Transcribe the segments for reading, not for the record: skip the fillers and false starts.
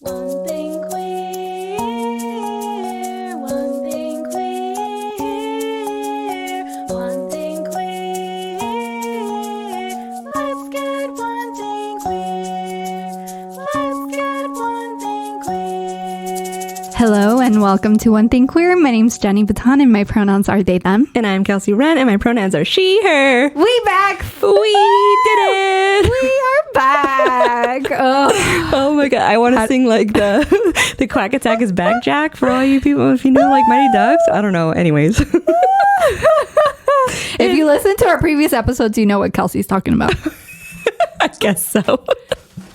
One thing queer, one thing queer, one thing queer. Let's get one thing queer. Let's get one thing queer. Hello and welcome to One Thing Queer. My name's Jenny Baton and my pronouns are they, them. And I'm Kelsey Wren and my pronouns are she, her. We back! We did it! We are back! Oh my god, I want to sing like the Quack Attack is Back Jack for all you people if you know like Mighty Ducks. I don't know. Anyways. If you listen to our previous episodes, you know what Kelsey's talking about. I guess so.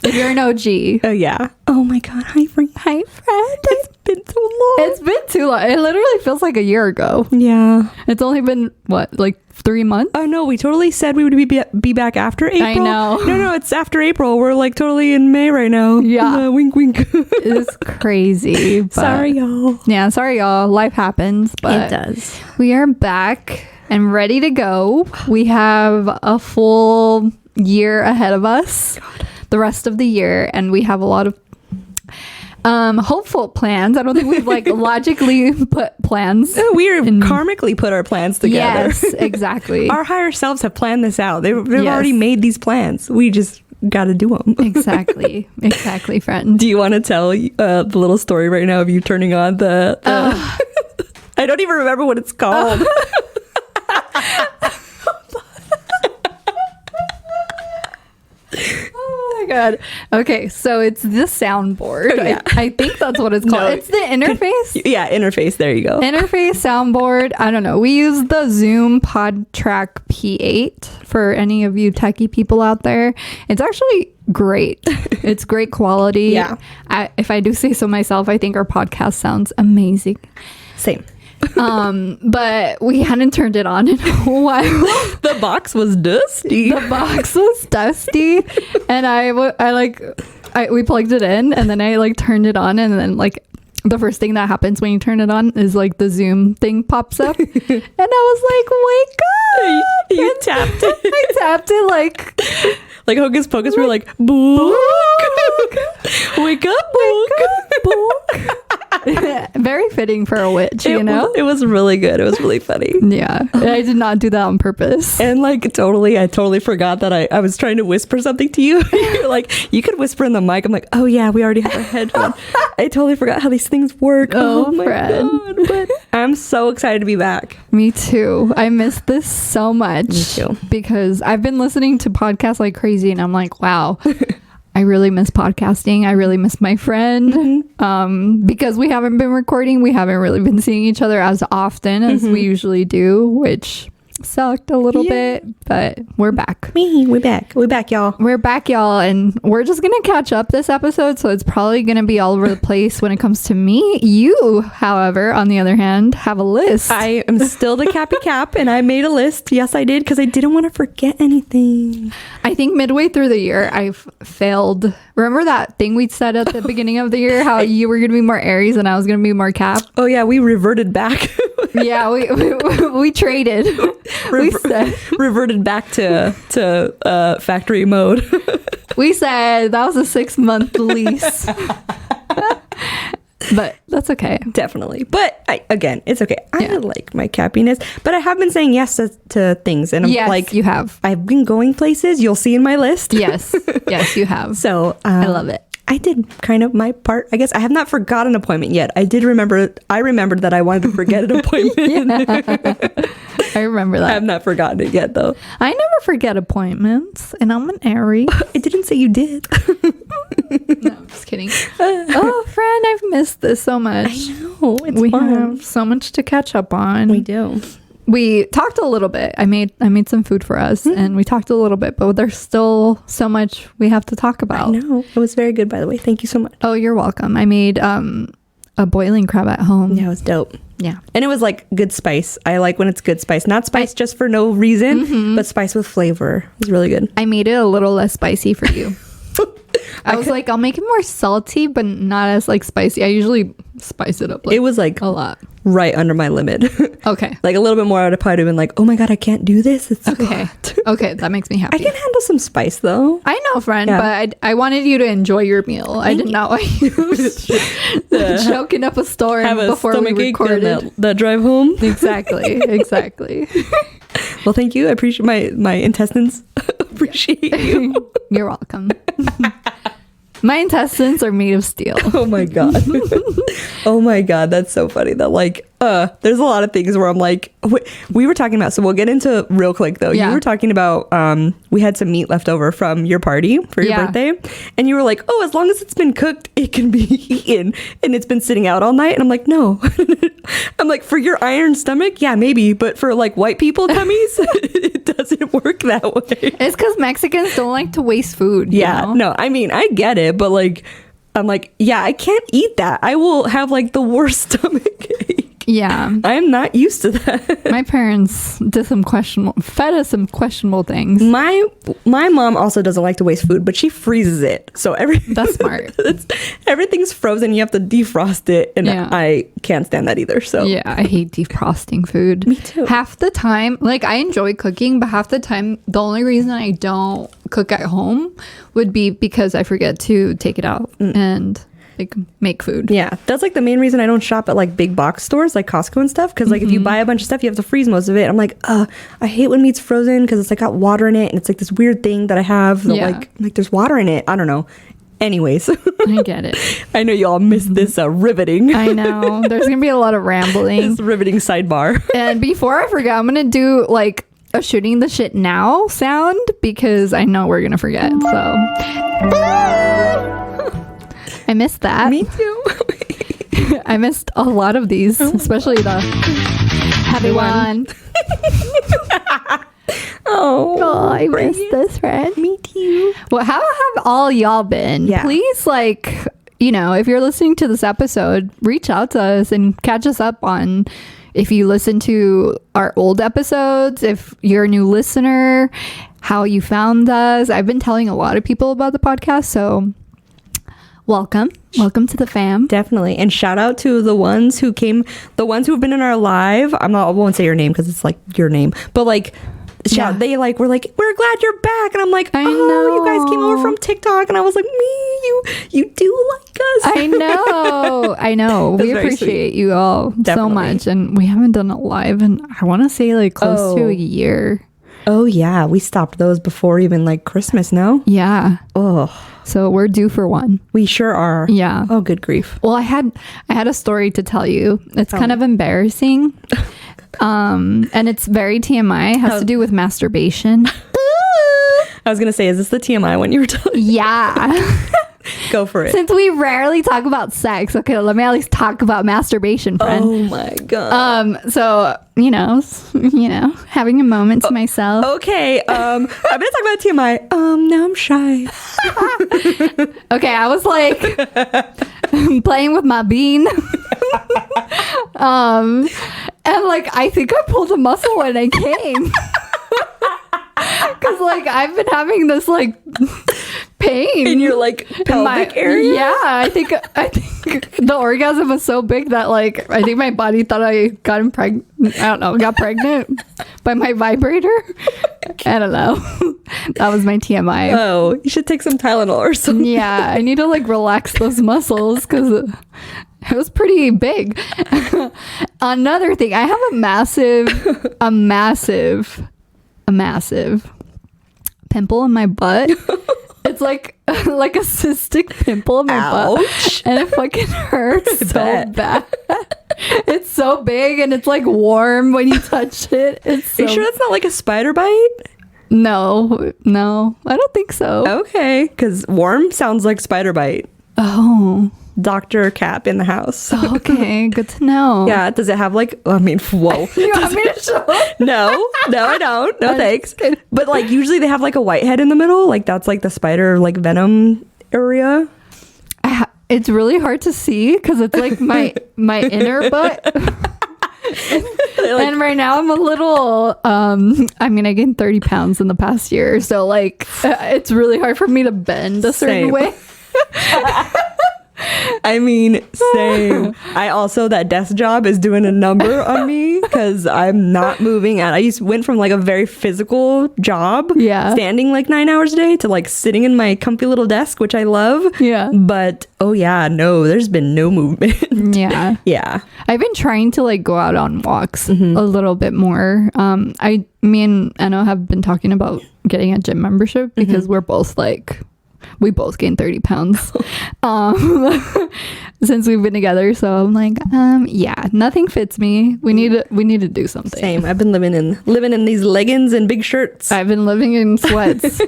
If you're an OG. Oh yeah. Oh my god, hi friend. Hi, friend. It's been so long. It's been too long. It literally feels like a year ago. Yeah. It's only been, what, like 3 months? Oh no, we totally said we would be back after April. I know. No, it's after April. We're like totally in May right now. Yeah. Wink, wink. It's crazy. But Sorry, y'all. Yeah, sorry, y'all. Life happens. But It does. we are back and ready to go. We have a full year ahead of us. God. The rest of the year, and we have a lot of hopeful plans. I don't think we've like logically put plans. We karmically put our plans together. Yes, exactly. Our higher selves have planned this out. They've Yes. already made these plans. We just got to do them. Exactly, friend. Do you want to tell the little story right now of you turning on the I don't even remember what it's called. Oh my god. Okay, so it's the soundboard. Oh, yeah. I think that's what it's called. No. It's the interface. Yeah, interface. There you go. Interface soundboard. I don't know. We use the Zoom PodTrack P8 for any of you techie people out there. It's actually great. It's great quality. Yeah. If I do say so myself, I think our podcast sounds amazing. Same. But we hadn't turned it on in a while. The box was dusty. The box was dusty, and we plugged it in, and then I like turned it on, and then like the first thing that happens when you turn it on is like the Zoom thing pops up, and I was like, "Wake up!" You tapped it. I tapped it Like Hocus Pocus. We're like, book. Wake up, book. Very fitting for a witch, you know? It was really good. It was really funny. Yeah. I did not do that on purpose. And like I totally forgot that I was trying to whisper something to you. You're like, you could whisper in the mic. I'm like, oh yeah, we already have our headphone. I totally forgot how these things work. Oh my friend. god. But I'm so excited to be back. Me too. I miss this so much. Me too. Because I've been listening to podcasts like crazy, and I'm like, wow. I really miss podcasting. I really miss my friend. Mm-hmm. Because we haven't been recording, we haven't really been seeing each other as often as we usually do, which sucked a little bit, but we're back. We're back, y'all. We're back, y'all, and we're just gonna catch up this episode, so it's probably gonna be all over the place when it comes to me. You, however, on the other hand, have a list. I am still the Cappy Cap, and I made a list. Yes, I did, because I didn't want to forget anything. I think midway through the year, I've failed. Remember that thing we said at the beginning of the year, how you were gonna be more Aries and I was gonna be more Cap? Oh yeah, we reverted back. Yeah, we traded. Reverted back to factory mode. We said that was a 6-month lease. But that's okay. Definitely. But again, it's okay. I Yeah. like my cappiness, but I have been saying yes to things, and I'm Yes, like, you have. I've been going places. You'll see in my list. Yes, you have. So I love it. I did kind of my part. I guess I have not forgotten an appointment yet. I remembered that I wanted to forget an appointment. I remember I that. have not forgotten it yet, though. I never forget appointments, and I'm an Aries. I didn't say you did. No, I'm just kidding. Oh, friend, I've missed this so much. I know. It's We fun. have so much to catch up on. We do. We talked a little bit. I made some food for us, and we talked a little bit, but there's still so much we have to talk about. I know. It was very good, by the way. Thank you so much. Oh, you're welcome. I made a boiling crab at home. Yeah, it was dope. Yeah. And it was like good spice. I like when it's good spice. Not spice just for no reason, but spice with flavor. It was really good. I made it a little less spicy for you. I was like, I'll make it more salty, but not as like spicy. I usually spice it up like It was like a lot. right under my limit. Okay. Like a little bit more, I'd have probably been like, oh my God, I can't do this. It's Okay. hot. Okay, that makes me happy. I can handle some spice though. I know, friend, Yeah. but I wanted you to enjoy your meal. I did not want you choking up a storm Have a before we stomachache on recorded. that drive home. Exactly. Well, thank you. I appreciate my intestines. Appreciate you. You're welcome. My intestines are made of steel. Oh my God. Oh my God. That's so funny. That like, there's a lot of things where I'm like, we were talking about, so we'll get into real quick though. Yeah. You were talking about, we had some meat left over from your party for your Yeah. birthday. And you were like, oh, as long as it's been cooked, it can be eaten. And it's been sitting out all night. And I'm like, no. I'm like, for your iron stomach, yeah, maybe. But for like white people tummies, it doesn't work that way. It's because Mexicans don't like to waste food. you Yeah, know? no, I mean, I get it, but like, I'm like, yeah, I can't eat that. I will have like the worst stomach ache. Yeah. I'm not used to that. My parents fed us some questionable things. My mom also doesn't like to waste food, but she freezes it. So That's smart. everything's frozen. You have to defrost it, and Yeah. I can't stand that either. So Yeah, I hate defrosting food. Me too. Half the time, like I enjoy cooking, but half the time, the only reason I don't cook at home would be because I forget to take it out and like make food. yeah, that's like the main reason I don't shop at like big box stores like Costco and stuff. Because like if you buy a bunch of stuff, you have to freeze most of it. I'm like, I hate when meat's frozen because it's like got water in it, and it's like this weird thing that I have. That, Yeah. like there's water in it. I don't know. Anyways, I get it. I know you all missed this riveting. I know. There's gonna be a lot of rambling. This riveting sidebar. And before I forget, I'm gonna do like a shooting the shit now sound because I know we're gonna forget. So I missed that. Me too. I missed a lot of these, especially the heavy one. Oh, I missed this, friend. Me too. Well, how have all y'all been? Yeah. Please, like, you know, if you're listening to this episode, reach out to us and catch us up on if you listen to our old episodes, if you're a new listener, how you found us. I've been telling a lot of people about the podcast, so welcome to the fam. Definitely. And shout out to the ones who came, the ones who have been in our live. I won't say your name because it's like your name, but like, Yeah. they like were like, we're glad you're back, and I'm like, I you guys came over know. from TikTok, and I was like, you do like us. I know. We That's very appreciate you all so Definitely. much, and we haven't done it live in I want to say like close to Oh. a year. Oh yeah, we stopped those before even like Christmas. No. Yeah. Oh, So we're due for one. we sure are. Yeah. Oh, good grief. Well, I had a story to tell you. It's kind of embarrassing. And it's very TMI. It has to do with masturbation. I was gonna say, is this the TMI one you were telling? Yeah. Go for it. Since we rarely talk about sex, okay, let me at least talk about masturbation, friend. Oh my god. So, you know, having a moment to myself. Okay. I've been talking about TMI. Now I'm shy. Okay, I was like playing with my bean. And like I think I pulled a muscle when I came. Cause like I've been having this like pain In your like pelvic area. Yeah, I think the orgasm was so big that like I think my body thought I got pregnant. I don't know, got pregnant by my vibrator. I don't know. That was my TMI. Oh, you should take some Tylenol or something. Yeah, I need to like relax those muscles because it was pretty big. Another thing, I have a massive pimple in my butt. It's like a cystic pimple in my butt, Ouch. and it fucking hurts so bet. bad. It's so big and it's like warm when you touch it. It's so Are you sure that's not like a spider bite? No, I don't think so. Okay, because warm sounds like spider bite. Oh, Dr. Cap in the house. okay, good to know. Yeah, does it have like, I mean, whoa. You want me to show? No, I don't. No, I'm thanks. just kidding. But like usually they have like a whitehead in the middle. Like that's like the spider like venom area. It's really hard to see because it's like my inner butt. And right now I'm a little I mean I gained 30 pounds in the past year, so like it's really hard for me to bend a certain Same. way. I I mean, same. That desk job is doing a number on me because I'm not moving. And went from like a very physical job, standing like 9 hours a day, to like sitting in my comfy little desk, which I love. Yeah. But there's been no movement. Yeah. Yeah. I've been trying to like go out on walks a little bit more. Me and Anna have been talking about getting a gym membership because we're both like, we both gained 30 pounds since we've been together. So I'm like, nothing fits me. We need to do something. Same. I've been living in these leggings and big shirts. I've been living in sweats,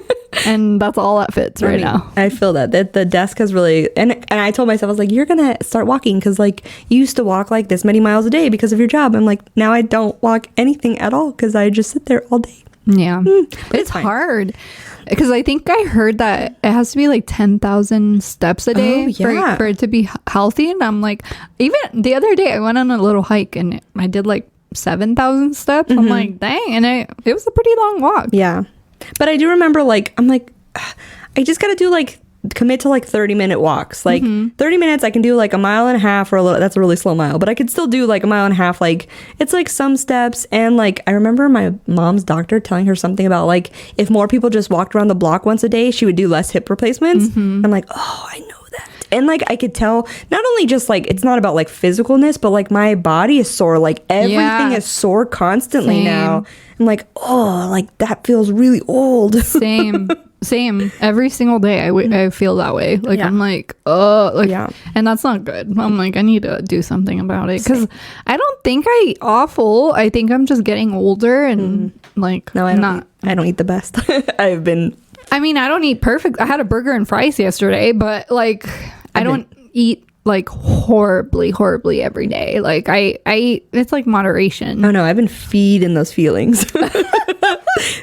and that's all that fits right now. I feel that the desk has really, and I told myself, I was like, you're gonna start walking because like you used to walk like this many miles a day because of your job. I'm like, now I don't walk anything at all because I just sit there all day. Yeah, but it's hard. Because I think I heard that it has to be like 10,000 steps a day for it to be healthy. And I'm like, even the other day I went on a little hike and I did like 7,000 steps. I'm like, dang. And it was a pretty long walk. Yeah. But I do remember like, I'm like, I just got to do like, commit to like 30-minute walks. Like 30 minutes, I can do like a mile and a half or a little, that's a really slow mile, but I could still do like a mile and a half. Like it's like some steps. And like, I remember my mom's doctor telling her something about like, if more people just walked around the block once a day, she would do less hip replacements. I'm like, oh, I know that. And like, I could tell not only just like, it's not about like physicalness, but like my body is sore. Like everything is sore constantly now. I'm like, oh, like that feels really old. Same every single day. I feel that way. Like I'm like, oh, like, and that's not good. I'm like, I need to do something about it because I don't think I eat awful. I think I'm just getting older and like, no, I don't eat the best. I don't eat perfect. I had a burger and fries yesterday, but like, I don't eat like horribly every day. Like I eat, it's like moderation. Oh no, I've been feeding those feelings.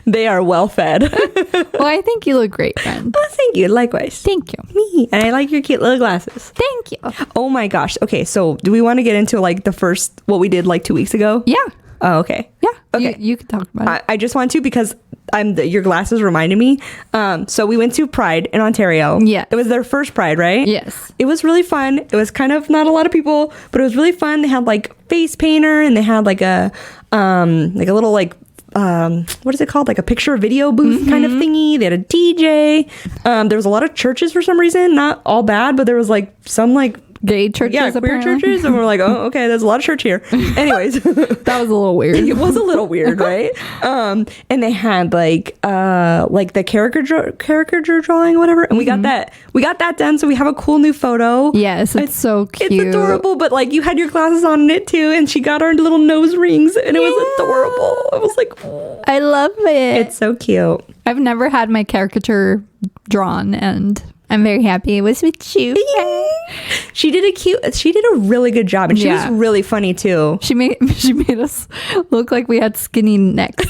They are well fed. Well, I think you look great, friend. Oh, thank you. Likewise. Thank you. Me. And I like your cute little glasses. Thank you. Oh my gosh. Okay, so do we want to get into like the first, what we did like 2 weeks ago? Yeah. Oh, okay. Yeah. Okay. You can talk about it. I just want to because your glasses reminded me. So we went to Pride in Ontario. Yeah. It was their first Pride, right? Yes. It was really fun. It was kind of not a lot of people, but it was really fun. They had like face painter and they had like a little like what is it called? Like a picture video booth kind of thingy. They had a DJ. There was a lot of churches for some reason, not all bad, but there was like some like gay churches, queer apparently. churches, and we're like, oh, okay, there's a lot of church here. Anyways, that was a little weird. It was a little weird, right? And they had like the caricature drawing, or whatever, and we got that done. So we have a cool new photo. Yes, it's so cute. It's adorable, but like you had your glasses on in it too, and she got our little nose rings, and it was adorable. I was like, oh. I love it. It's so cute. I've never had my caricature drawn, and I'm very happy it was with you. She did a really good job, and she was really funny too. She made us look like we had skinny necks.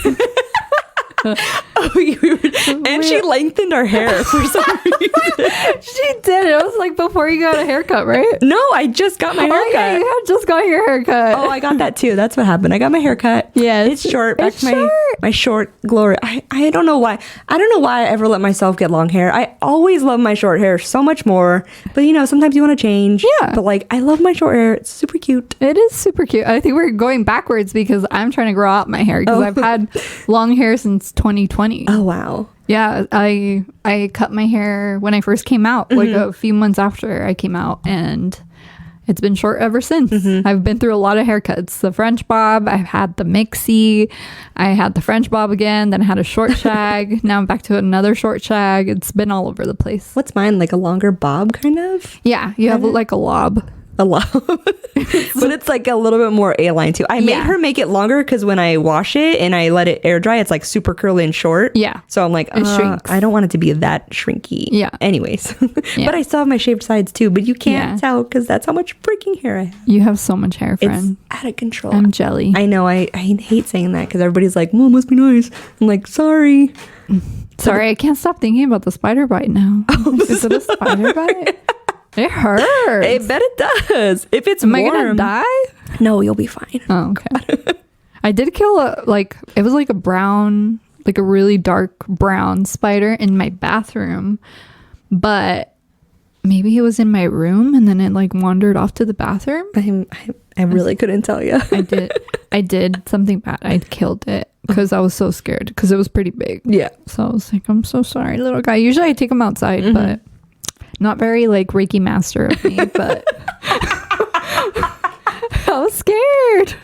And she lengthened our hair for some reason. She did. It was like before you got a haircut, right? No, I just got my haircut. Oh, yeah, you had just got your haircut. Oh, I got that too. That's what happened. I got my haircut. Yeah, it's short. Back to my short glory. I don't know why. I don't know why I ever let myself get long hair. I always love my short hair so much more. But you know, sometimes you want to change. Yeah. But like, I love my short hair. It's super cute. It is super cute. I think we're going backwards because I'm trying to grow out my hair because I've had long hair since 2020. Oh wow. Yeah, I cut my hair when I first came out, like a few months after I came out, and it's been short ever since. I've been through a lot of haircuts. The French bob, I've had the mixie, I had the French bob again, then I had a short shag. Now I'm back to another short shag. It's been all over the place. What's mine? Like a longer bob kind of? Yeah, you have like a lob. A lot. But it's like a little bit more A-line too. I made her make it longer because when I wash it and I let it air dry, it's like super curly and short. Yeah. So I'm like, I don't want it to be that shrinky. Yeah. Anyways. But I still have my shaved sides too, but you can't tell because that's how much freaking hair I have. You have so much hair, friend. It's out of control. I'm jelly. I know. I hate saying that because everybody's like, well, it must be nice. I'm like, sorry. Sorry, I can't stop thinking about the spider bite now. Is it a spider bite? It hurts. I bet it does. If it's Am warm. I gonna die? No, you'll be fine. Oh, okay. I did kill it was like a brown, like a really dark brown spider in my bathroom, but maybe it was in my room and then it like wandered off to the bathroom. I really couldn't tell you. I did something bad. I killed it because I was so scared because it was pretty big. Yeah. So I was like, I'm so sorry, little guy. Usually I take him outside, but not very like Reiki master of me, but I was scared.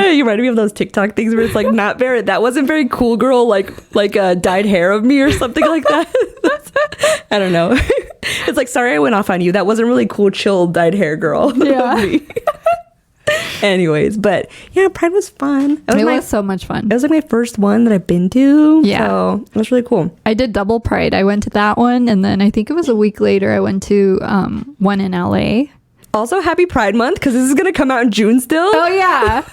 You reminded me of those TikTok things where it's like, not very, that wasn't very cool, girl, like dyed hair of me or something like that. I don't know. It's like, sorry I went off on you. That wasn't really cool, chill, dyed hair girl. Yeah. Of me. Anyways, but yeah, Pride was fun. It was so much fun. It was like my first one that I've been to. Yeah. So it was really cool. I did double Pride. I went to that one, and then I think it was a week later I went to one in LA. Also, happy Pride Month, because this is going to come out in June still. Oh, yeah.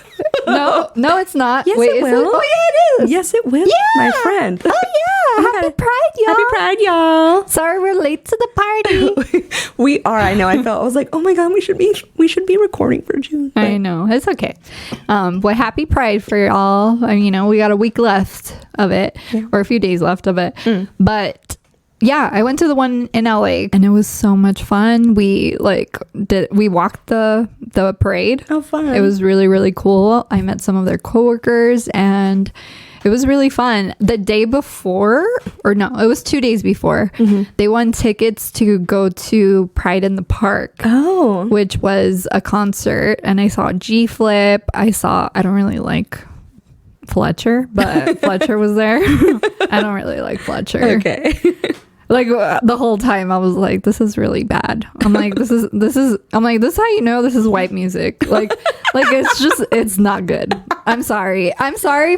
No, it's not. Yes, Wait, it is will. Oh, yeah, it is. Yes, it will, my friend. Oh, yeah. Happy Pride, y'all. Happy Pride, y'all. Sorry we're late to the party. We are. I know. I was like, oh my God, we should be recording for June. But I know. It's okay. But happy Pride for y'all. We got a week left of it, or a few days left of it. But yeah, I went to the one in LA and it was so much fun. We walked the parade. Oh, fun. It was really, really cool. I met some of their coworkers and it was really fun. The day before, or no, it was 2 days before, they won tickets to go to Pride in the Park. Oh. Which was a concert. And I saw G-Flip. I don't really like Fletcher, but Fletcher was there. I don't really like Fletcher. Okay. Like the whole time I was like, this is really bad. I'm like, this is how you know this is white music. Like it's not good. I'm sorry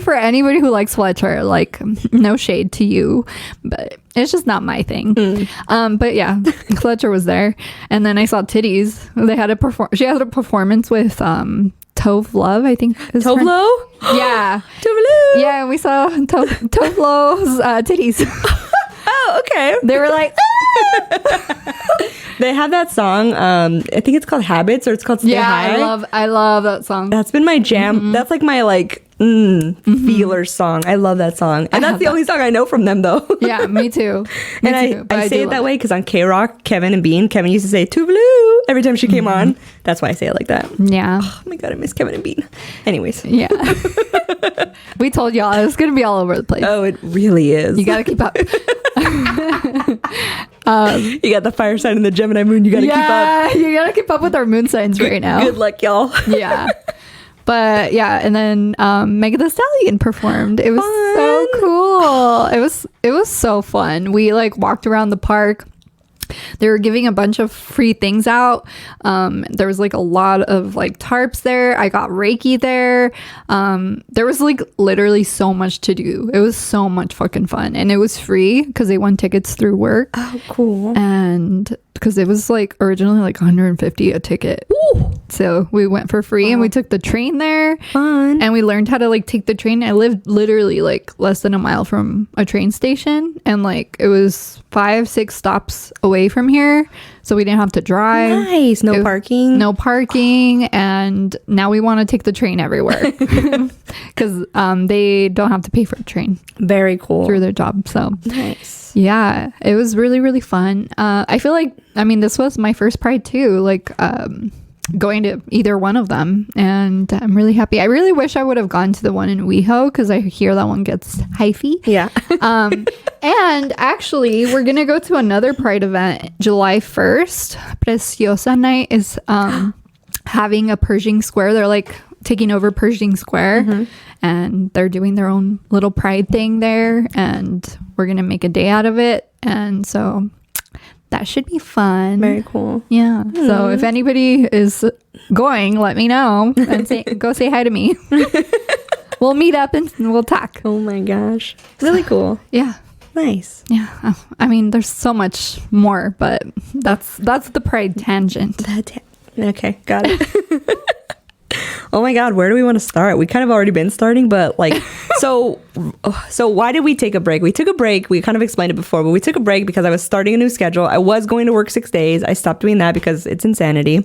for anybody who likes Fletcher. Like, no shade to you, but it's just not my thing. But yeah, Fletcher was there, and then I saw Titties. They had she had a performance with Tove Love, I think. Tove Lo? Yeah. Tove Lo. Yeah, and we saw Tove Lo's titties. Oh, okay. They were like, They have that song. I think it's called Habits, or it's called Stay High. I love that song. That's been my jam. That's like my feeler song. I love that song, and that's the only song I know from them, though. Yeah, me too. I say it that way because on K-Rock, Kevin used to say Tuvalu every time she came on. That's why I say it like that. Yeah. Oh my God, I miss Kevin and Bean. Anyways. Yeah. We told y'all it was going to be all over the place. Oh, it really is. You got to keep up. You got the fire sign and the Gemini moon. You got to keep up. Yeah, you got to keep up with our moon signs right now. Good luck, y'all. Yeah. But yeah, and then Megan Thee Stallion performed. It was fun. So cool. It was so fun. We like walked around the park. They were giving a bunch of free things out. There was like a lot of like tarps there. I got Reiki there. There was like literally so much to do. It was so much fucking fun, and it was free because they won tickets through work. Oh, cool. And because it was like originally like $150 a ticket. Ooh. So we went for free and we took the train there. Fun. And we learned how to like take the train. I lived literally like less than a mile from a train station, and like it was 5-6 stops away from here, so we didn't have to drive. Nice. No parking, and now we want to take the train everywhere because they don't have to pay for a train. Very cool. Through their job. So nice. Yeah, it was really, really fun. I feel like, this was my first Pride too, like going to either one of them, and I'm really happy. I really wish I would have gone to the one in WeHo because I hear that one gets hyphy. Yeah. And actually, we're going to go to another Pride event July 1st. Preciosa Night is having a Pershing Square. They're like taking over Pershing Square, and they're doing their own little Pride thing there, and we're going to make a day out of it. And so that should be fun. Very cool. Yeah. So if anybody is going, let me know and go say hi to me. We'll meet up and we'll talk. Oh my gosh. Really cool. Yeah. Nice. Yeah. There's so much more, but that's the Pride tangent. Okay. Got it. Oh my God, where do we want to start? We kind of already been starting, but like, so why did we take a break? We took a break. We kind of explained it before, but we took a break because I was starting a new schedule. I was going to work 6 days. I stopped doing that because it's insanity.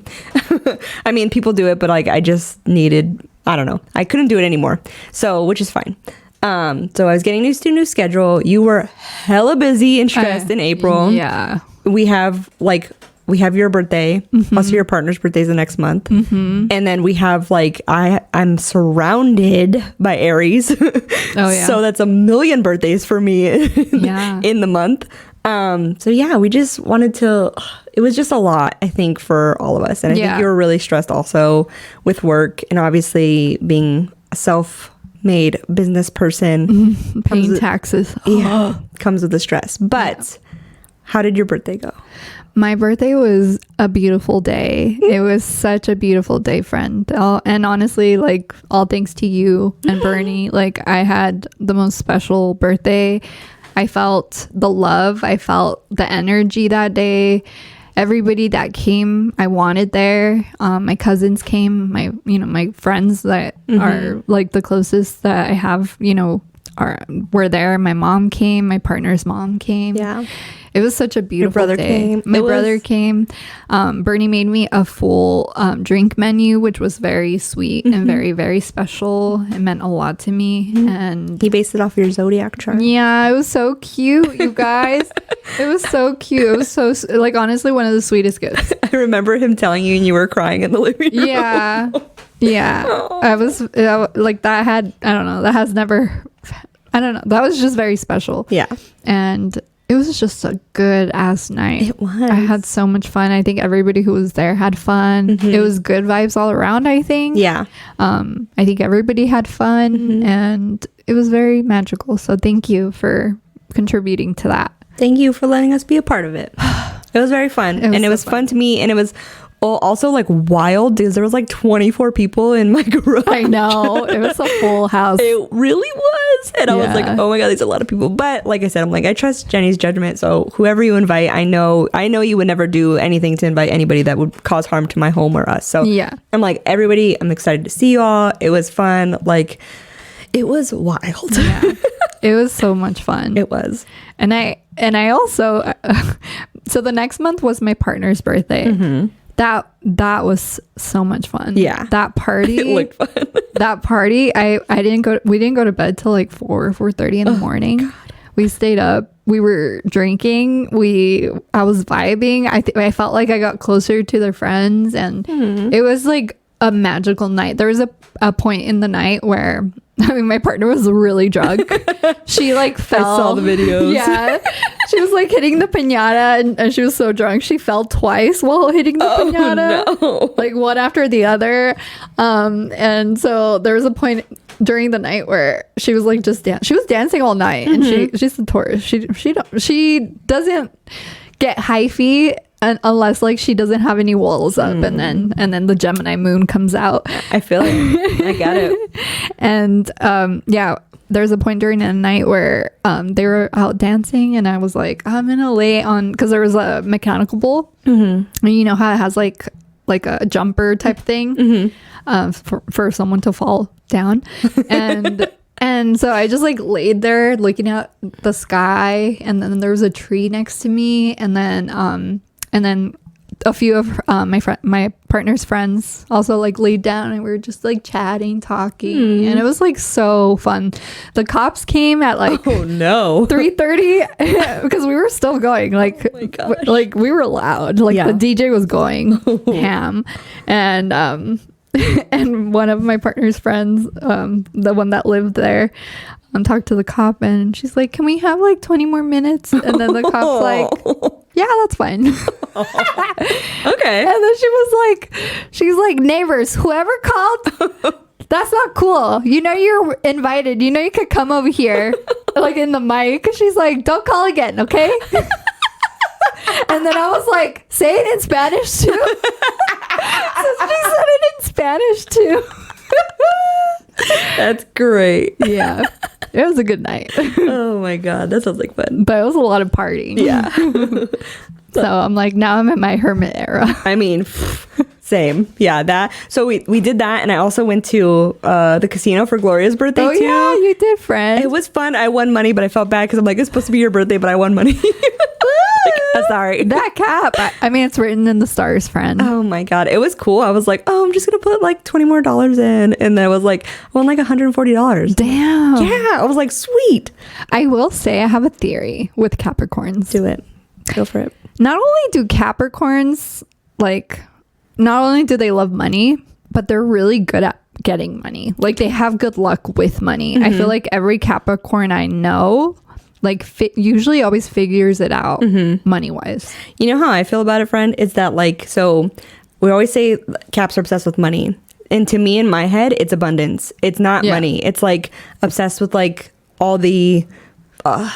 People do it, but like, I just needed, I don't know. I couldn't do it anymore. So, which is fine. So I was getting used to a new schedule. You were hella busy and stressed in April. Yeah. We have like we have your birthday, also your partner's birthday is the next month, and then we have like I'm surrounded by Aries, Oh, yeah. so that's a million birthdays for me Yeah. in the month. So yeah, we just wanted to. It was just a lot, I think, for all of us, and I think you were really stressed also with work, and obviously being a self-made business person, Paying taxes. comes with the stress. But how did your birthday go? My birthday was a beautiful day. It was such a beautiful day, friend. And honestly, like, all thanks to you and Bernie, like, I had the most special birthday. I felt the love. I felt the energy that day. Everybody that came, I wanted there. My cousins came. My friends that are like the closest that I have, were there. My mom came. My partner's mom came. Yeah. It was such a beautiful brother day. came. My brother came. Bernie made me a full drink menu, which was very sweet and very, very special. It meant a lot to me. And He based it off your zodiac chart. yeah, it was so cute, you guys. It was so cute. It was so, like, honestly, one of the sweetest gifts. I remember him telling you, and you were crying in the living room. Yeah. Yeah. I was like, that had, I don't know, that has never, I don't know. That was just very special. Yeah. And it was just a good ass night. It was. I had so much fun. I think everybody who was there had fun. It was good vibes all around, I think. Yeah. I think everybody had fun and it was very magical. So thank you for contributing to that. Thank you for letting us be a part of it. It was very fun. It was It so was fun. fun to me. And it was also like wild because there was like 24 people in my garage. I know. It was a full house. It really was. And I was like, Yeah. oh my God, there's a lot of people. But like I said, I'm like, I trust Jenny's judgment. So whoever you invite, I know you would never do anything to invite anybody that would cause harm to my home or us. So Yeah. I'm like, everybody, I'm excited to see you all. It was fun. Like, it was wild. Yeah. It was so much fun. It was. And I also so the next month was my partner's birthday. That was so much fun. Yeah. That party. It looked fun. That party, we didn't go to bed till like 4:30 in the morning. God. We stayed up. We were drinking. I was vibing. I felt like I got closer to their friends, and it was like a magical night. There was a point in the night where my partner was really drunk. She like fell. I saw the videos. Yeah. She was like hitting the piñata and she was so drunk. She fell twice while hitting the piñata. No. Like one after the other. And so there was a point during the night where she was like she was dancing all night, and she's a Taurus. She doesn't get hyphy unless like she doesn't have any walls up, and then the Gemini moon comes out. I feel it. I got it. And there's a point during the night where they were out dancing, and I was like, I'm gonna lay on, because there was a mechanical bull, and you know how it has like a jumper type thing, for someone to fall down, and so I just like laid there looking at the sky, and then there was a tree next to me, and then a few of my partner's friends also like laid down, and we were just like chatting, talking, and it was like so fun. The cops came at like Oh no. 3:30 because we were still going, like Oh my gosh. like we were loud, like Yeah. the DJ was going ham, and and one of my partner's friends, the one that lived there, talked to the cop, and she's like, can we have like 20 more minutes? And then the cop's like, yeah, that's fine. Okay. And then she's like, neighbors, whoever called, that's not cool. You know, you're invited. You know, you could come over here, like in the mic. She's like, don't call again, okay? And then I was like, say it in Spanish too. So she said it in Spanish too. That's great. Yeah, it was a good night, Oh my God. That sounds like fun. but it was a lot of partying. Yeah. So I'm like, now I'm in my hermit era. I mean, same. Yeah, that. So we did that, and I also went to the casino for Gloria's birthday Oh too. yeah, you did, friend. It was fun. I won money, but I felt bad because I'm like, it's supposed to be your birthday, but I won money. I'm sorry. That cap. I mean, it's written in the stars, friend. Oh my God. It was cool. I was like, oh, I'm just going to put like $20 more in. And then I was like, I won like $140. Damn. Yeah. I was like, sweet. I will say I have a theory with Capricorns. Do it. Go for it. not only do Capricorns, like, not only do they love money, but they're really good at getting money. Like, they have good luck with money. I feel like every Capricorn I know, like, usually always figures it out money wise. You know how I feel about it, friend? It's that, like, so we always say Caps are obsessed with money. And to me, in my head, it's abundance. It's not money. It's like obsessed with like all the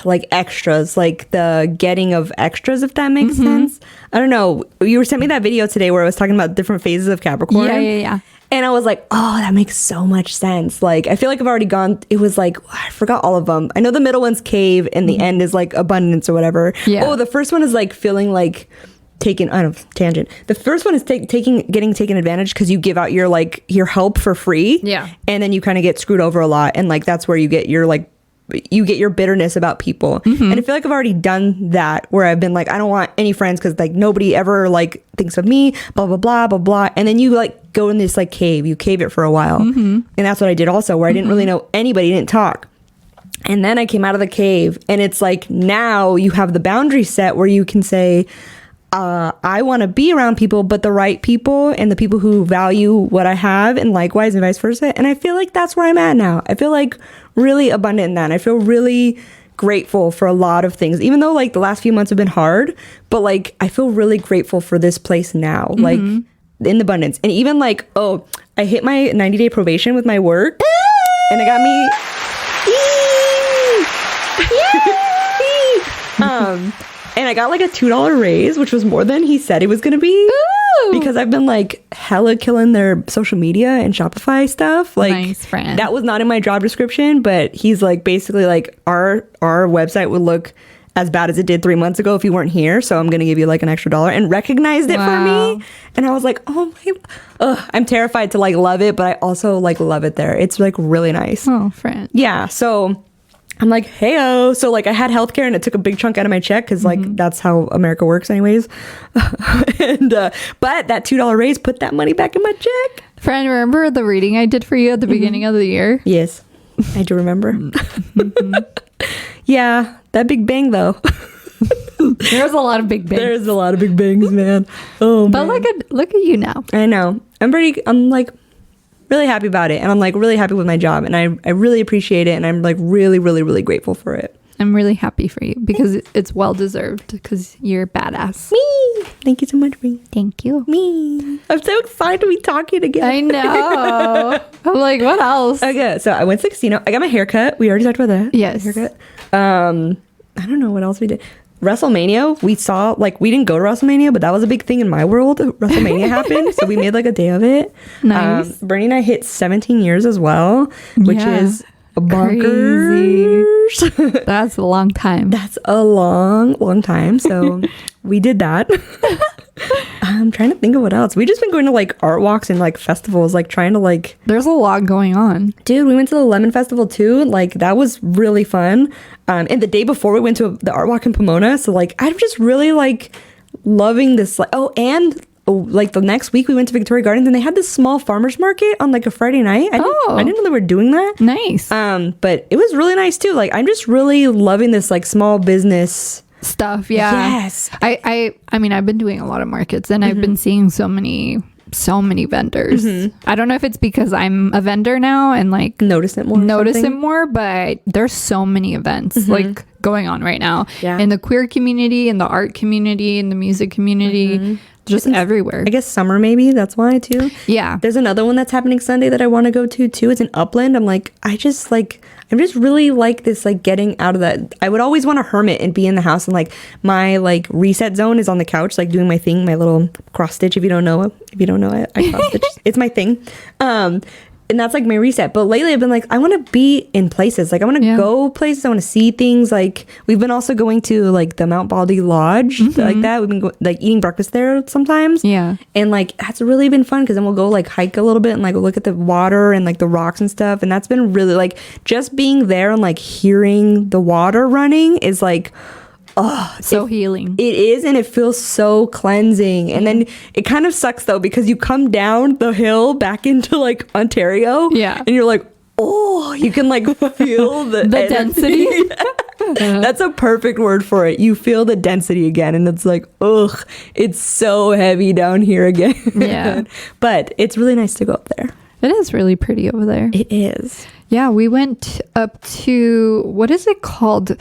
like extras, like the getting of extras, if that makes sense. I don't know. You sent me that video today where I was talking about different phases of Capricorn. Yeah. And I was like, oh, that makes so much sense. Like, I feel like I've already gone. It was like, I forgot all of them. I know the middle one's cave and the end is like abundance or whatever. Yeah. Oh, the first one is like feeling like taken, I don't know, tangent. The first one is getting taken advantage because you give out your like your help for free. Yeah. And then you kind of get screwed over a lot. And like, that's where you get your like, you get your bitterness about people. And I feel like I've already done that where I've been like, I don't want any friends because like nobody ever like thinks of me, blah, blah, blah, blah, blah. And then you like go in this like cave, you cave it for a while. And that's what I did also, where I didn't really know anybody, didn't talk. And then I came out of the cave and it's like, now you have the boundary set where you can say, I want to be around people, but the right people and the people who value what I have, and likewise and vice versa. And I feel like that's where I'm at now. I feel like really abundant in that. I feel really grateful for a lot of things, even though like the last few months have been hard, but like I feel really grateful for this place now, like in abundance. And even like, oh, I hit my 90-day probation with my work and it got me and I got like a $2 raise, which was more than he said it was going to be. Ooh. Because I've been like hella killing their social media and Shopify stuff. Like, nice, friend. that was not in my job description, but he's like basically like our website would look as bad as it did 3 months ago if you weren't here. So I'm going to give you like an extra $1, and recognized it for me. And I was like, oh my, I'm terrified to like love it, but I also like love it there. It's like really nice. Oh, friend. Yeah. So I'm like, hey-oh. So like I had healthcare and it took a big chunk out of my check because like that's how America works anyways. And but that $2 raise put that money back in my check. Friend, remember the reading I did for you at the beginning of the year? Yes, I do remember. Yeah, that big bang though. There's a lot of big bangs. There's a lot of big bangs, man. Oh, But man. look at you now. I know. I'm like really happy about it, and I'm like really happy with my job, and I really appreciate it, and I'm like really, really, really grateful for it. I'm really happy for you because it's well deserved because you're badass. Me. Thank you so much, me. Thank you. Me. I'm so excited to be talking again. I know. I'm like, what else? Okay, so I went to the casino. I got my haircut. We already talked about that. Yes. Haircut. I don't know what else we did. WrestleMania, we saw, like, we didn't go to WrestleMania, but that was a big thing in my world. WrestleMania happened, so we made like a day of it. Nice. Bernie and I hit 17 years as well, which Yeah. is bonkers. That's a long time. That's a long, long time. So we did that. I'm trying to think of what else. We just been going to like art walks and like festivals, like trying to like. There's a lot going on. Dude, we went to the Lemon Festival too. Like that was really fun. And the day before we went to the art walk in Pomona. So like I'm just really like loving this. Like like the next week we went to Victoria Gardens and they had this small farmers market on like a Friday night. I didn't know they were doing that. Nice. But it was really nice too. Like I'm just really loving this like small business Stuff. Yeah. Yes. I mean, I've been doing a lot of markets and I've been seeing so many vendors. I don't know if it's because I'm a vendor now and like notice it more, but there's so many events like going on right now in the queer community, in the art community, in the music community, just everywhere. I guess summer maybe, that's why too. Yeah. There's another one that's happening Sunday that I want to go to too. It's in Upland. I'm just really like this, like getting out of that. I would always want to hermit and be in the house, and like my like reset zone is on the couch, like doing my thing, my little cross stitch. If you don't know, I cross stitch. It's my thing. And that's like my reset. But lately I've been like, I want to be in places. Like I want to go places. I want to see things. Like we've been also going to like the Mount Baldy Lodge, like that. We've been like eating breakfast there sometimes. Yeah. And like, that's really been fun because then we'll go like hike a little bit and like look at the water and like the rocks and stuff. And that's been really like just being there and like hearing the water running is like, oh, so healing. It is, and it feels so cleansing. And then it kind of sucks though because you come down the hill back into like Ontario, Yeah. and you're like, oh, you can like feel the The density. That's a perfect word for it. You feel the density again, and it's like, ugh, it's so heavy down here again. Yeah. But it's really nice to go up there. It is really pretty over there. It is. Yeah, we went up to, what is it called?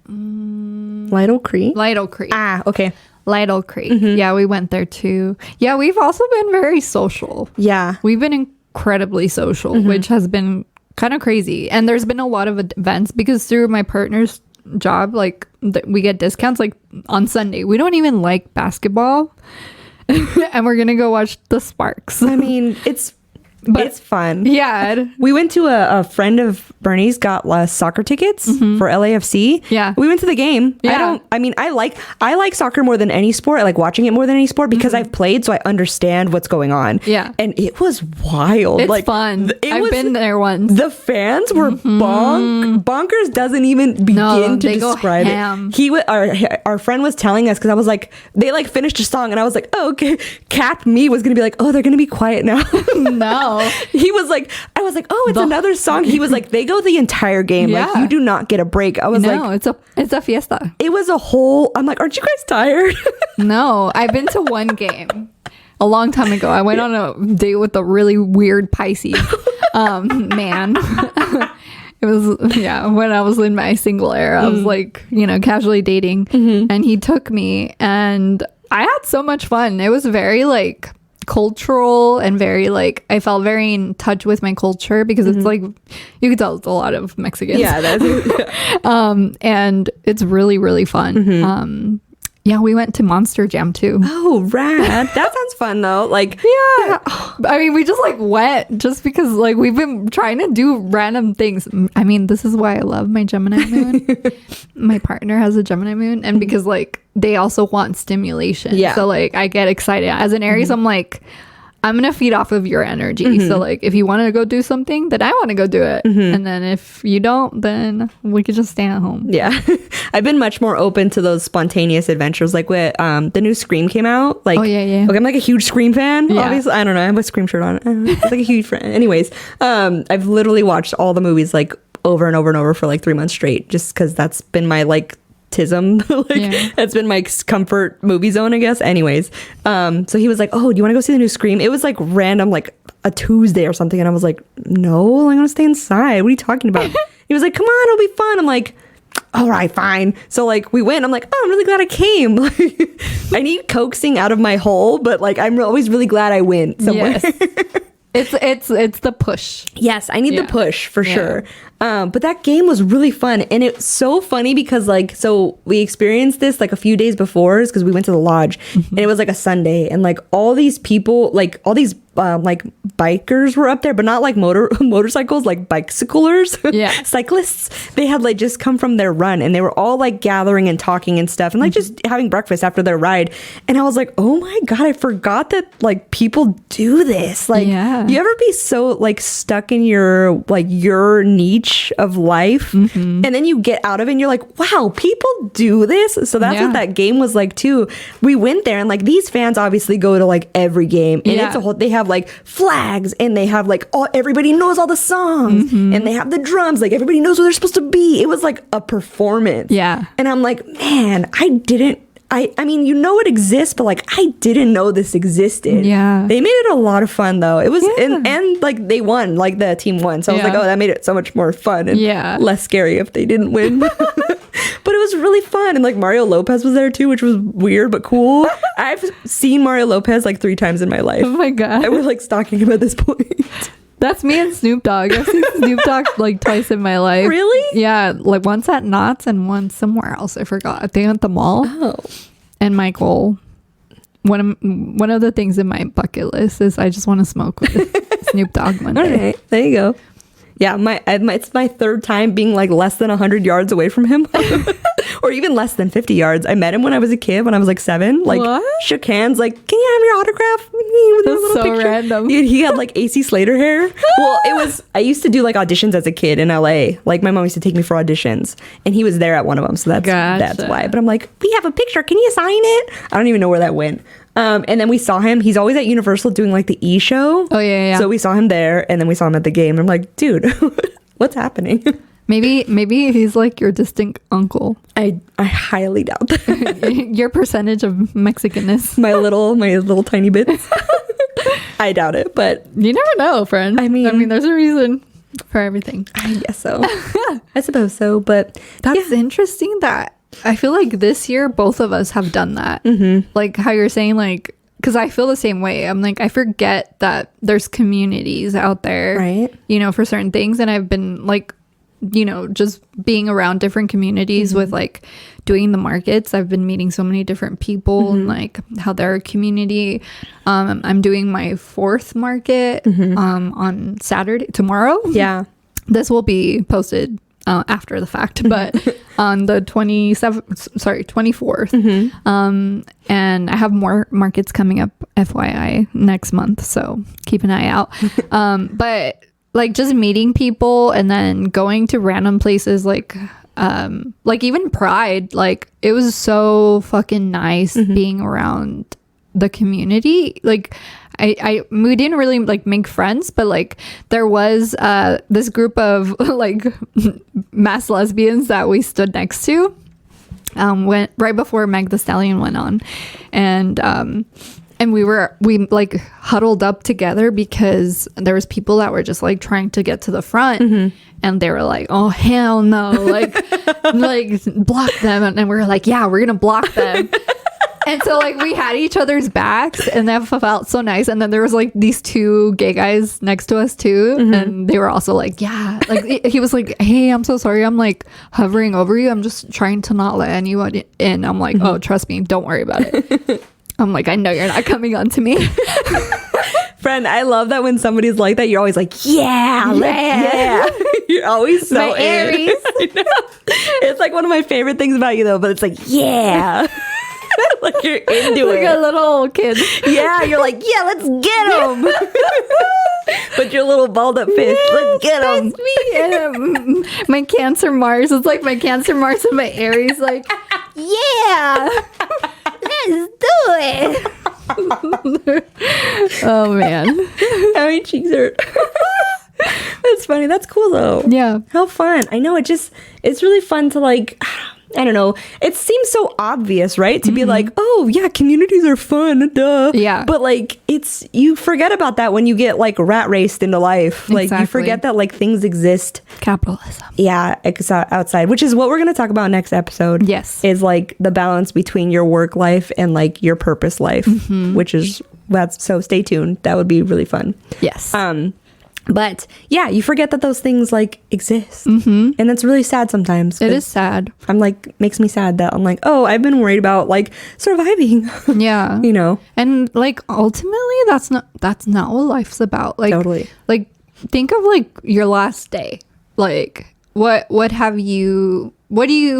Lytle Creek? Lytle Creek. Ah, okay. Lytle Creek. Mm-hmm. Yeah, we went there too. Yeah, we've also been very social. Yeah. We've been incredibly social, Mm-hmm. which has been kind of crazy. And there's been a lot of events because through my partner's job, like we get discounts like on Sunday. We don't even like basketball. And we're going to go watch the Sparks. I mean, it's fun. Yeah. We went to a friend of Bernie's got soccer tickets for LAFC. Yeah. We went to the game. Yeah. I like soccer more than any sport. I like watching it more than any sport because I've played, so I understand what's going on. Yeah. And it was wild. It's fun. I've been there once. The fans were bonkers doesn't even begin to they go describe ham. it. Our friend was telling us, because I was like, they like finished a song and I was like, oh, okay. Cap me was gonna be like, oh, they're gonna be quiet now. No. He was like, I was like, oh, it's another song. He was like, they go the entire game. Like, Yeah. you do not get a break. I was No, like, it's a fiesta. it was a whole, I'm like, aren't you guys tired? No, I've been to one game a long time ago. I went on a date with a really weird Pisces man. It was, yeah, when I was in my single era, I was like, casually dating. And he took me and I had so much fun. It was very like cultural and very like, I felt very in touch with my culture because it's like, you could tell it's a lot of Mexicans. Yeah, that's And it's really, really fun. Yeah, we went to Monster Jam too. Oh, rad. That sounds fun though. Like, Yeah. I mean, we just like went just because like we've been trying to do random things. I mean, this is why I love my Gemini moon. My partner has a Gemini moon, and because like they also want stimulation. Yeah. So like I get excited. As an Aries, I'm like, I'm gonna feed off of your energy. So like if you want to go do something, then I want to go do it. And then if you don't, then we could just stay at home. yeah. I've been much more open to those spontaneous adventures. Like when the new Scream came out. Like, Oh, yeah. Okay, I'm like a huge Scream fan. Yeah. Obviously, I don't know. I have a Scream shirt on. It's like a huge fan. Anyways, I've literally watched all the movies like over and over and over for like 3 months straight, just because that's been my like tism. Yeah. That's been my comfort movie zone, I guess. Anyways, so he was like, oh, do you want to go see the new Scream? It was like random, like a Tuesday or something, and I was like, no, I'm gonna stay inside. What are you talking about? He was like, come on, it'll be fun. I'm like, all right, fine. So like we went. I'm like, oh, I'm really glad I came. I need coaxing out of my hole, but like I'm always really glad I went somewhere. Yes. It's the push. Yes, I need Yeah. the push for Yeah. sure. But that game was really fun, and it's so funny because like, so we experienced this like a few days before because we went to the lodge, and it was like a Sunday, and like all these people, like all these like bikers were up there, but not like motorcycles, like bicyclers, Yeah. cyclists. They had like just come from their run, and they were all like gathering and talking and stuff, and like just having breakfast after their ride. And I was like, oh my god, I forgot that like people do this. Like, Yeah. you ever be so like stuck in your niche of life, and then you get out of it and you're like, wow, people do this. So that's Yeah. what that game was like too. We went there, and like these fans obviously go to like every game, and Yeah. it's a whole, they have like flags, and they have like everybody knows all the songs, and they have the drums, like everybody knows where they're supposed to be. It was like a performance. Yeah. And I'm like, man, I mean, it exists, but like I didn't know this existed. Yeah. They made it a lot of fun though. It was Yeah. and like they won, like the team won. So I was like, Yeah. oh, that made it so much more fun and Yeah. less scary if they didn't win. But it was really fun. And like Mario Lopez was there too, which was weird but cool. I've seen Mario Lopez like 3 times in my life. Oh my god. I was like stalking him at this point. That's me and Snoop Dogg. I've seen Snoop Dogg like twice in my life. Really? Yeah, like once at Knott's and once somewhere else. I forgot. I think at the mall. Oh. And my goal, one of the things in my bucket list is I just want to smoke with Snoop Dogg one All day. right. There you go. Yeah, it's my 3rd time being like less than 100 yards away from him. Or even less than 50 yards. I met him when I was a kid, when I was like 7. Like, What? shook hands, like, can you have your autograph with me with a That's little so picture? random. He had like AC Slater hair. Well, I used to do like auditions as a kid in LA. Like my mom used to take me for auditions, and he was there at one of them. So that's Gotcha. why. But I'm like, we have a picture. Can you sign it? I don't even know where that went. And then we saw him. He's always at Universal doing like the E show. Oh, yeah. So we saw him there, and then we saw him at the game. And I'm like, dude, what's happening? Maybe he's like your distant uncle. I highly doubt that. Your percentage of Mexicanness. my little tiny bits. I doubt it, but You never know, friend. I mean, there's a reason for everything. I guess so. I suppose so, but That's interesting that I feel like this year both of us have done that. Like how you're saying, like, because I feel the same way. I'm like, I forget that there's communities out there, Right. For certain things. And I've been like, just being around different communities with like doing the markets. I've been meeting so many different people and like how they're a community. I'm doing my 4th market on Saturday, tomorrow. yeah. This will be posted after the fact, but on the 24th. And I have more markets coming up, FYI, next month. So keep an eye out. But like just meeting people and then going to random places like even Pride, like it was so fucking nice being around the community. Like we didn't really like make friends, but like there was this group of like mass lesbians that we stood next to went right before Meg Thee Stallion went on, and we like huddled up together because there was people that were just like trying to get to the front and they were like, oh hell no, like block them, and we were like, yeah, we're gonna block them. And so like we had each other's backs and that felt so nice. And then there was like these 2 gay guys next to us too. And they were also like, yeah, like he was like, hey, I'm so sorry. I'm like hovering over you. I'm just trying to not let anyone in. I'm like, oh, trust me. Don't worry about it. I'm like, I know you're not coming on to me. Friend, I love that when somebody's like that, you're always like, yeah. You're always so My Aries. I know. It's like one of my favorite things about you though, but it's like, yeah. Like you're into Like it. a little kid. Yeah, you're like, yeah, let's get him. But your little balled up fist, let's get him. That's me. And, my Cancer Mars. It's like my Cancer Mars and my Aries. Like, yeah, let's do it. Oh man, My cheeks hurt. That's funny. That's cool though. yeah. How fun. I know it's really fun to like, I don't know. It seems so obvious, right? To be like, oh yeah, communities are fun, duh. Yeah. But like, you forget about that when you get like rat raced into life. Like you Exactly. forget that like things exist. Capitalism. Yeah, outside, which is what we're going to talk about next episode. Yes. Is like the balance between your work life and like your purpose life, which is so stay tuned. That would be really fun. Yes. But yeah, you forget that those things like exist. And that's really sad sometimes. It is sad. I'm like, makes me sad that I'm like, oh, I've been worried about like surviving. Yeah. And like ultimately that's not what life's about. Like Totally. Like think of like your last day. Like what do you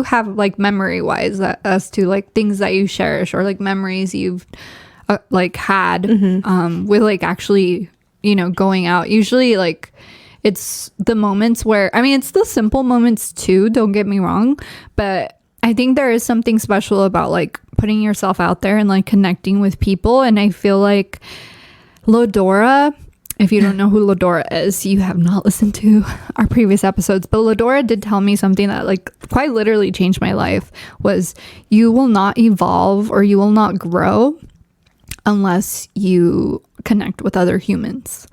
have like memory wise as to like things that you cherish or like memories you've like had with like actually going out. Usually like it's the moments where, I mean, it's the simple moments too, don't get me wrong, but I think there is something special about like putting yourself out there and like connecting with people. And I feel like Lodora, if you don't know who Lodora is, you have not listened to our previous episodes, but Lodora did tell me something that like quite literally changed my life, was you will not evolve or you will not grow unless you connect with other humans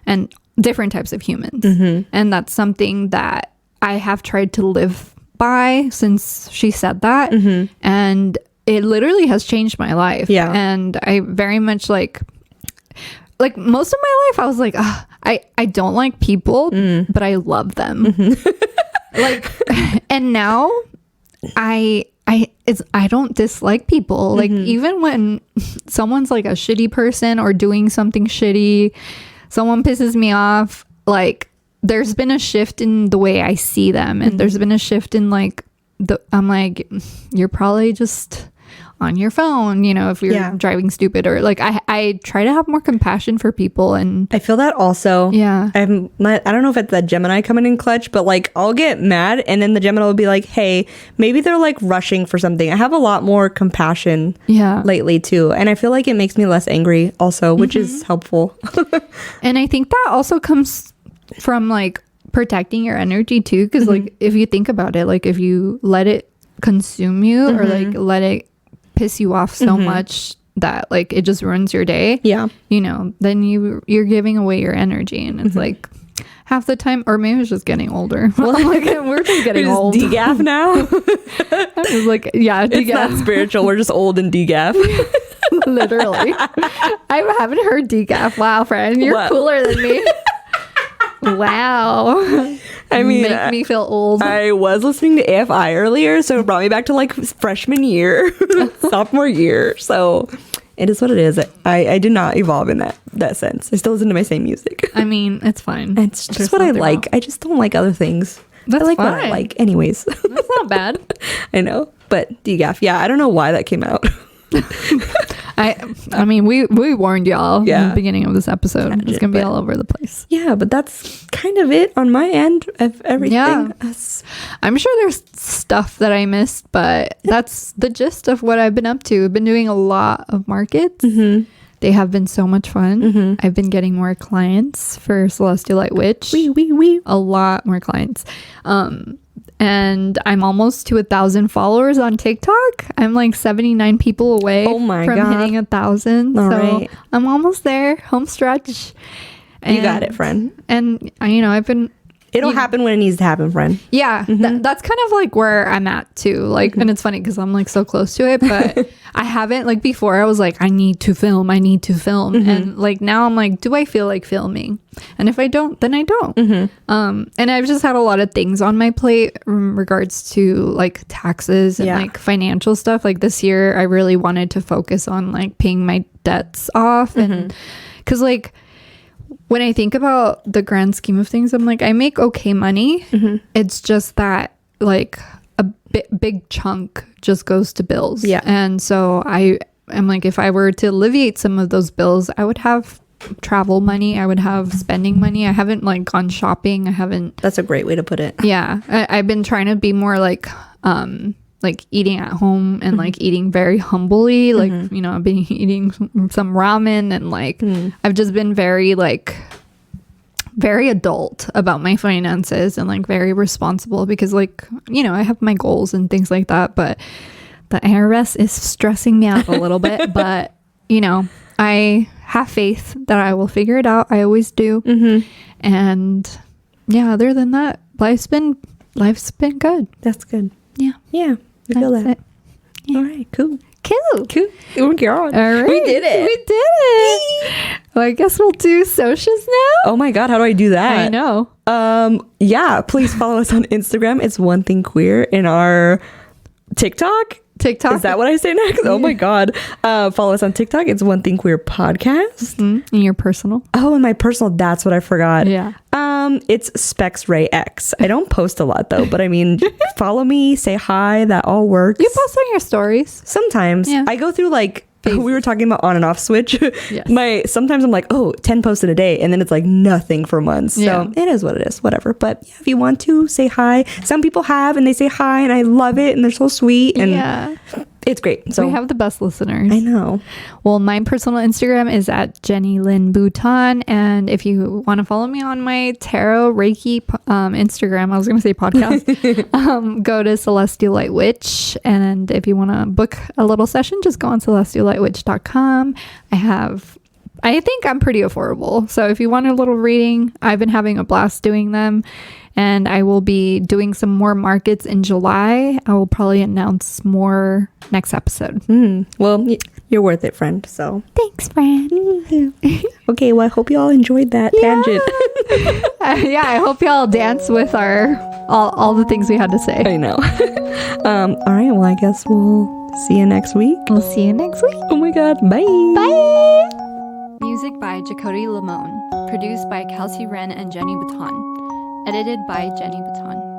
and different types of humans. And that's something that I have tried to live by since she said that. And it literally has changed my life. Yeah. And I very much like most of my life I was like, I don't like people, but I love them. Like, and now I don't dislike people. Like even when someone's like a shitty person or doing something shitty, someone pisses me off, like there's been a shift in the way I see them, and there's been a shift in like I'm like, you're probably just on your phone, if you're driving stupid, or like I try to have more compassion for people. And I feel that also. Yeah. I don't know if it's that Gemini coming in clutch, but like I'll get mad and then the Gemini will be like, hey, maybe they're like rushing for something. I have a lot more compassion lately too. And I feel like it makes me less angry also, which is helpful. And I think that also comes from like protecting your energy too, because like if you think about it, like if you let it consume you or like let it piss you off so much that like it just ruins your day, you know, then you're giving away your energy, and it's like half the time, or maybe it's just getting older. Well, like we're just getting old. Decaf now. It's like, yeah, It's not spiritual. We're just old and decaf. Literally. I haven't heard decaf. Wow, friend, you're What? cooler than me. Wow. I mean, make me feel old. I was listening to AFI earlier, so it brought me back to like freshman year, sophomore year. So it is what it is. I did not evolve in that sense. I still listen to my same music. I mean, it's fine. It's just There's what I nothing like. wrong. I just don't like other things. That's I like what I fine. like anyways. That's not bad. I know. But decaf, yeah, I don't know why that came out. I mean, we warned y'all in Yeah. the beginning of this episode. It's Tangent, gonna be but- all over the place. Yeah, but that's kind of it on my end of everything. Yeah. Us- I'm sure there's stuff that I missed, but that's the gist of what I've been up to. I've been doing a lot of markets. They have been so much fun. I've been getting more clients for Celestial Light Witch. A lot more clients. And I'm almost to 1,000 followers on TikTok. I'm like 79 people away Oh my from God. hitting 1,000. All So right. I'm almost there, home stretch. You got it, friend. And I've been, It'll happen when it needs to happen, friend. yeah, that's kind of like where I'm at too. Like, and it's funny because I'm like so close to it, but I haven't, like before I was like, I need to film. And like now I'm like, do I feel like filming? And if I don't, then I don't. And I've just had a lot of things on my plate in regards to like taxes and Yeah. like financial stuff. Like this year, I really wanted to focus on like paying my debts off. And because like, when I think about the grand scheme of things, I'm like, I make okay money. It's just that like a big chunk just goes to bills. Yeah. And so I am like, if I were to alleviate some of those bills, I would have travel money. I would have spending money. I haven't like gone shopping. I haven't. That's a great way to put it. Yeah. I've been trying to be more like eating at home and like eating very humbly. Like, you know, I've been eating some ramen and like I've just been very like very adult about my finances and like very responsible because like, you know, I have my goals and things like that, but the IRS is stressing me out a little bit, but you know, I have faith that I will figure it out. I always do. And yeah, other than that, life's been good. That's good. Yeah. Yeah, I feel That's that. it. Yeah. All right, cool. Cool. Cool. We're on. All right. We did it. We did it. Well, I guess we'll do socials now. Oh my God, how do I do that? I know. Yeah, please follow us on Instagram. It's One Thing Queer. In our TikTok. TikTok. Is that what I say next? Oh my God. Follow us on TikTok. It's One Thing Queer Podcast. In your personal? Oh, and my personal, that's what I forgot. Yeah. It's Specs Ray X. I don't post a lot though, but I mean, follow me, say hi, that all works. You post on your stories. Sometimes Yeah. I go through like we were talking about on and off switch. Yes. Sometimes I'm like, 10 posts in a day, and then it's like nothing for months. Yeah. So it is what it is, whatever. But yeah, if you want to say hi, some people have and they say hi and I love it and they're so sweet and Yeah. it's great. So We have the best listeners. I know. Well, my personal Instagram is at Jenny Lynn Bhutan. And if you want to follow me on my Tarot Reiki Instagram, I was going to say podcast, go to Celestial Light Witch. And if you want to book a little session, just go on celestiallightwitch.com. I think I'm pretty affordable. So if you want a little reading, I've been having a blast doing them. And I will be doing some more markets in July. I will probably announce more next episode. Well, you're worth it, friend. So Thanks, friend. okay, well, I hope you all enjoyed that tangent. Yeah, I hope y'all dance with our all the things we had to say. I know. All right, well, I guess we'll see you next week. We'll see you next week. Oh my God, bye. Bye. Music by Jacody Lamone. Produced by Kelsey Wren and Jenny Baton. Edited by Jenny Baton.